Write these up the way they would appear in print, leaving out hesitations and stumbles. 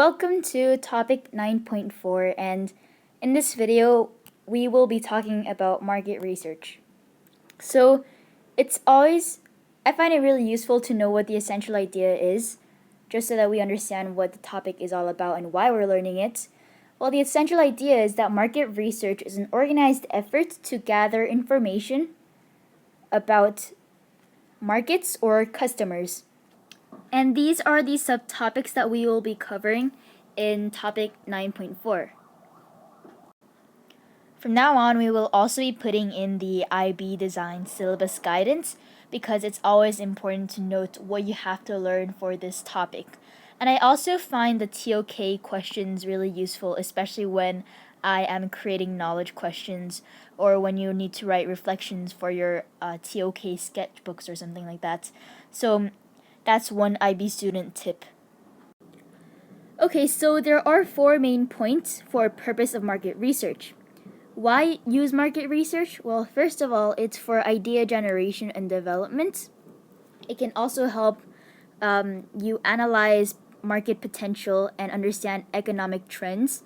Welcome to topic 9.4, and in this video we will be talking about market research. So I find it really useful to know what the essential idea is, just so that we understand what the topic is all about and why we're learning it. Well, the essential idea is that market research is an organized effort to gather information about markets or customers. And these are the subtopics that we will be covering in topic 9.4. From now on, we will also be putting in the IB design syllabus guidance because it's always important to note what you have to learn for this topic. And I also find the TOK questions really useful, especially when I am creating knowledge questions or when you need to write reflections for your TOK sketchbooks or something like that. So that's one IB student tip. Okay, so there are 4 main points for purpose of market research. Why use market research? Well, first of all, it's for idea generation and development. It can also help you analyze market potential and understand economic trends.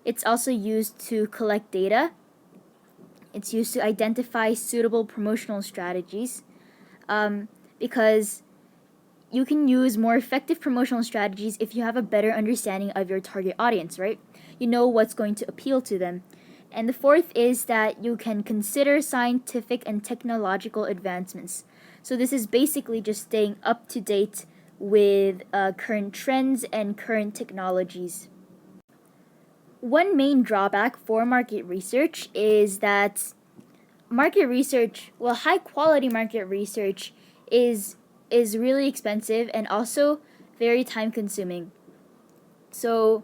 It's also used to collect data. It's used to identify suitable promotional strategies because you can use more effective promotional strategies if you have a better understanding of your target audience, right? You know what's going to appeal to them. And the fourth is that you can consider scientific and technological advancements. So this is basically just staying up to date with current trends and current technologies. One main drawback for market research is that high quality market research is really expensive and also very time consuming. So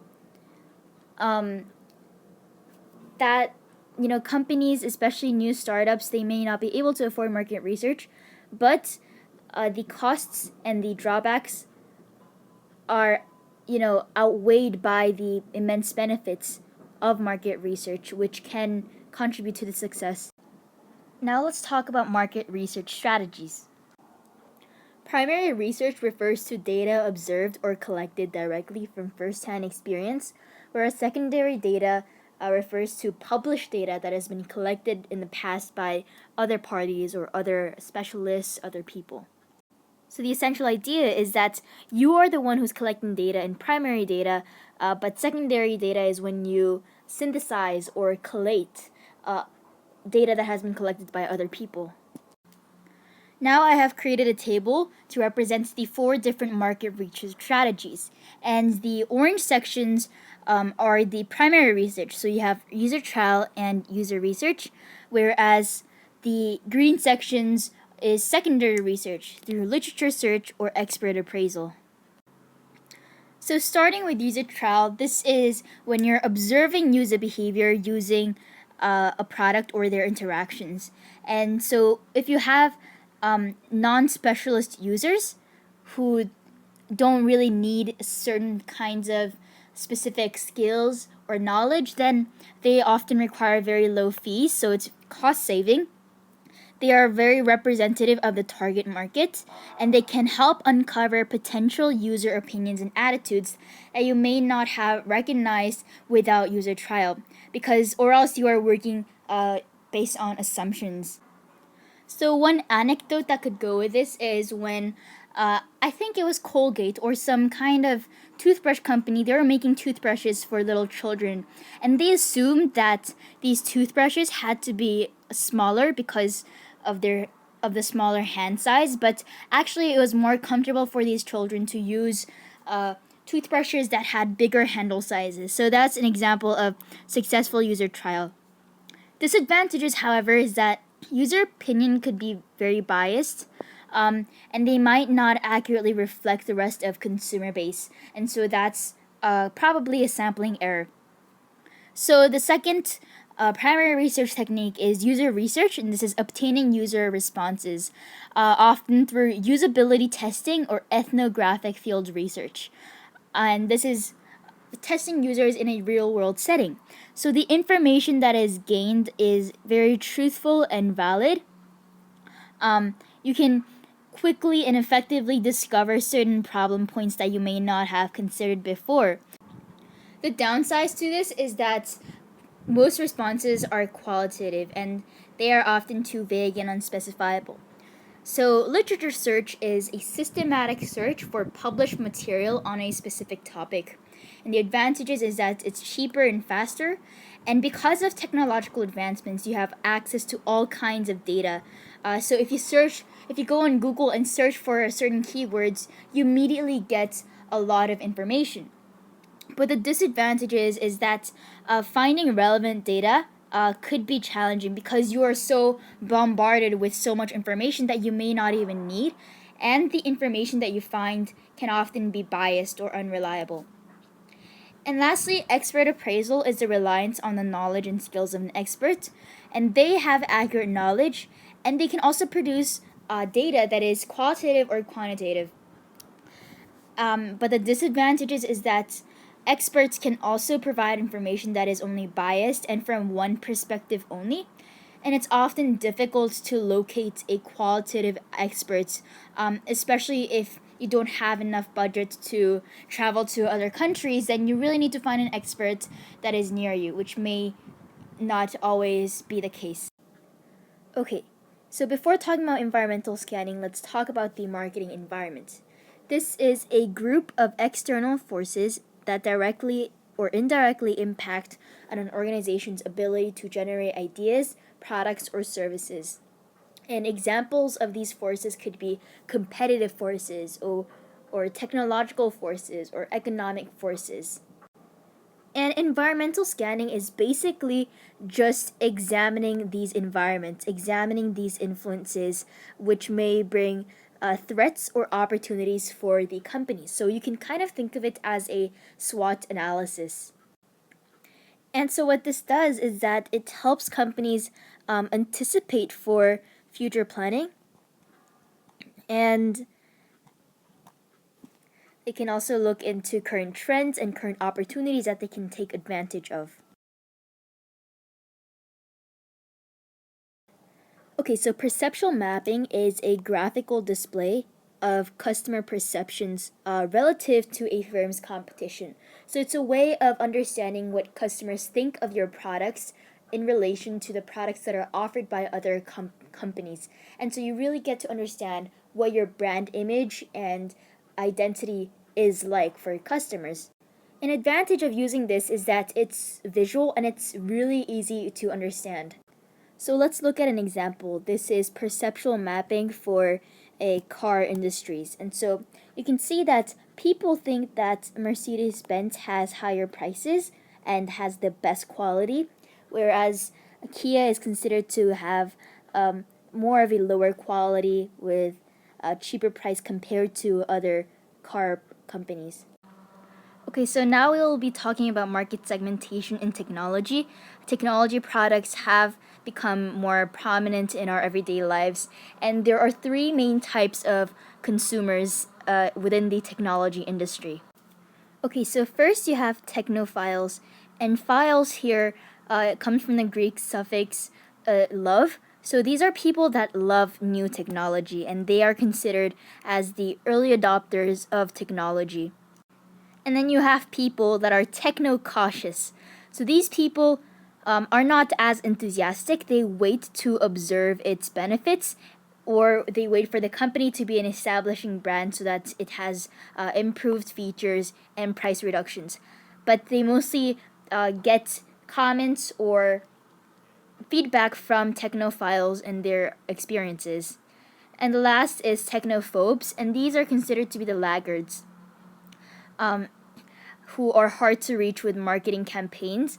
companies, especially new startups, they may not be able to afford market research, but the costs and the drawbacks are outweighed by the immense benefits of market research, which can contribute to the success. Now let's talk about market research strategies. Primary research refers to data observed or collected directly from first-hand experience, whereas secondary data refers to published data that has been collected in the past by other parties or other specialists, other people. So the essential idea is that you are the one who's collecting data in primary data, but secondary data is when you synthesize or collate data that has been collected by other people. Now I have created a table to represent the 4 different market research strategies. And the orange sections are the primary research. So you have user trial and user research, whereas the green sections is secondary research through literature search or expert appraisal. So starting with user trial, this is when you're observing user behavior using a product or their interactions. And so if you have non-specialist users who don't really need certain kinds of specific skills or knowledge, then they often require very low fees, so it's cost saving. They are very representative of the target market, and they can help uncover potential user opinions and attitudes that you may not have recognized without user trial, or else you are working based on assumptions. So one anecdote that could go with this is when I think it was Colgate or some kind of toothbrush company, they were making toothbrushes for little children, and they assumed that these toothbrushes had to be smaller because of the smaller hand size, but actually it was more comfortable for these children to use toothbrushes that had bigger handle sizes. So that's an example of successful user trial. Disadvantages, however, is that user opinion could be very biased, and they might not accurately reflect the rest of consumer base, and so that's probably a sampling error. So the second primary research technique is user research, and this is obtaining user responses, often through usability testing or ethnographic field research. And this is testing users in a real-world setting. So the information that is gained is very truthful and valid. You can quickly and effectively discover certain problem points that you may not have considered before. The downsides to this is that most responses are qualitative and they are often too vague and unspecifiable. So, literature search is a systematic search for published material on a specific topic. And the advantages is that it's cheaper and faster. And because of technological advancements, you have access to all kinds of data. So if you go on Google and search for certain keywords, you immediately get a lot of information. But the disadvantages is that finding relevant data could be challenging because you are so bombarded with so much information that you may not even need, and the information that you find can often be biased or unreliable. And lastly, expert appraisal is the reliance on the knowledge and skills of an expert, and they have accurate knowledge, and they can also produce data that is qualitative or quantitative. But the disadvantages is that experts can also provide information that is only biased and from one perspective only. And it's often difficult to locate a qualitative expert, especially if you don't have enough budget to travel to other countries. Then you really need to find an expert that is near you, which may not always be the case. Okay, so before talking about environmental scanning, let's talk about the marketing environment. This is a group of external forces that directly or indirectly impact on an organization's ability to generate ideas, products, or services. And examples of these forces could be competitive forces or technological forces or economic forces. And environmental scanning is basically just examining these environments, examining these influences, which may bring threats or opportunities for the company. So you can kind of think of it as a SWOT analysis. And so what this does is that it helps companies anticipate for future planning, and they can also look into current trends and current opportunities that they can take advantage of. Okay, so perceptual mapping is a graphical display of customer perceptions relative to a firm's competition. So it's a way of understanding what customers think of your products in relation to the products that are offered by other companies. And so you really get to understand what your brand image and identity is like for customers. An advantage of using this is that it's visual and it's really easy to understand. So let's look at an example. This is perceptual mapping for a car industries. And so you can see that people think that Mercedes-Benz has higher prices and has the best quality, whereas Kia is considered to have more of a lower quality with a cheaper price compared to other car companies. Okay, so now we'll be talking about market segmentation in technology. Technology products have become more prominent in our everyday lives, and there are three main types of consumers within the technology industry. Okay, so first you have technophiles, and philes here comes from the Greek suffix love. So these are people that love new technology, and they are considered as the early adopters of technology. And then you have people that are techno cautious. So these people are not as enthusiastic. They wait to observe its benefits, or they wait for the company to be an establishing brand so that it has improved features and price reductions. But they mostly get comments or feedback from technophiles and their experiences. And the last is technophobes, and these are considered to be the laggards. Who are hard to reach with marketing campaigns.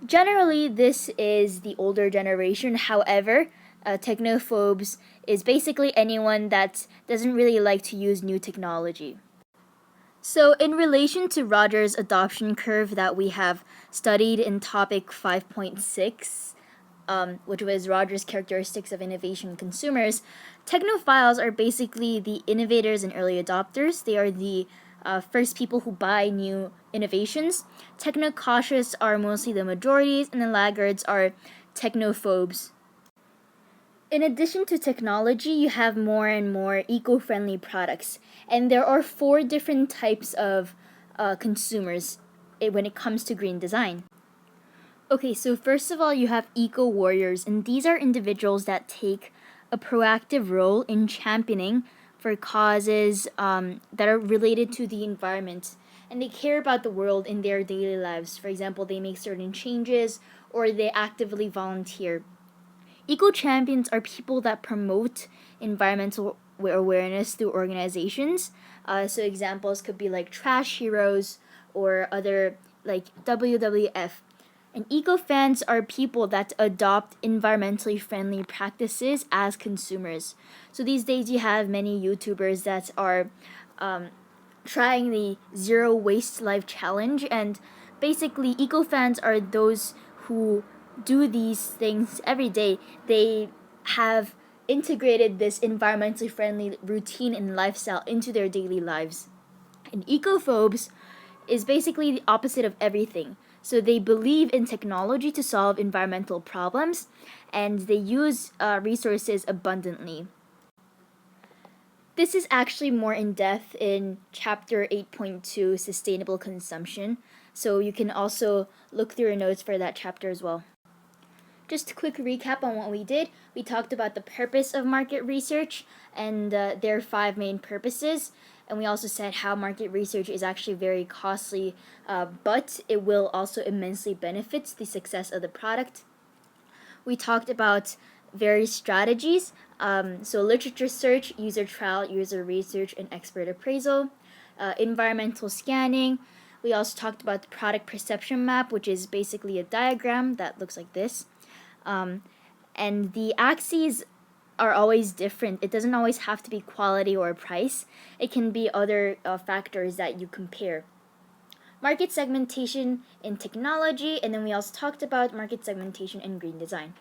Generally, this is the older generation. However, technophobes is basically anyone that doesn't really like to use new technology. So, in relation to Rogers' adoption curve that we have studied in topic 5.6, which was Rogers' characteristics of innovation in consumers, technophiles are basically the innovators and early adopters. They are the first people who buy new innovations. Techno-cautious are mostly the majorities, and the laggards are technophobes. In addition to technology, you have more and more eco-friendly products, and there are four different types of consumers. when it comes to green design. Okay, so first of all, you have eco warriors, and these are individuals that take a proactive role in championing for causes that are related to the environment, and they care about the world in their daily lives. For example, they make certain changes or they actively volunteer. Eco champions are people that promote environmental awareness through organizations. So examples could be like Trash Heroes or other like WWF. And eco fans are people that adopt environmentally friendly practices as consumers. So these days you have many YouTubers that are trying the Zero Waste Life Challenge, and basically eco fans are those who do these things every day. They have integrated this environmentally friendly routine and lifestyle into their daily lives. And ecophobes is basically the opposite of everything. So they believe in technology to solve environmental problems, and they use resources abundantly. This is actually more in depth in chapter 8.2, Sustainable Consumption. So you can also look through your notes for that chapter as well. Just a quick recap on what we did. We talked about the purpose of market research and their 5 main purposes. And we also said how market research is actually very costly, but it will also immensely benefit the success of the product. We talked about various strategies. So literature search, user trial, user research, and expert appraisal. Environmental scanning. We also talked about the product perception map, which is basically a diagram that looks like this. And the axes are always different. It doesn't always have to be quality or price. It can be other factors that you compare. Market segmentation in technology, and then we also talked about market segmentation in green design.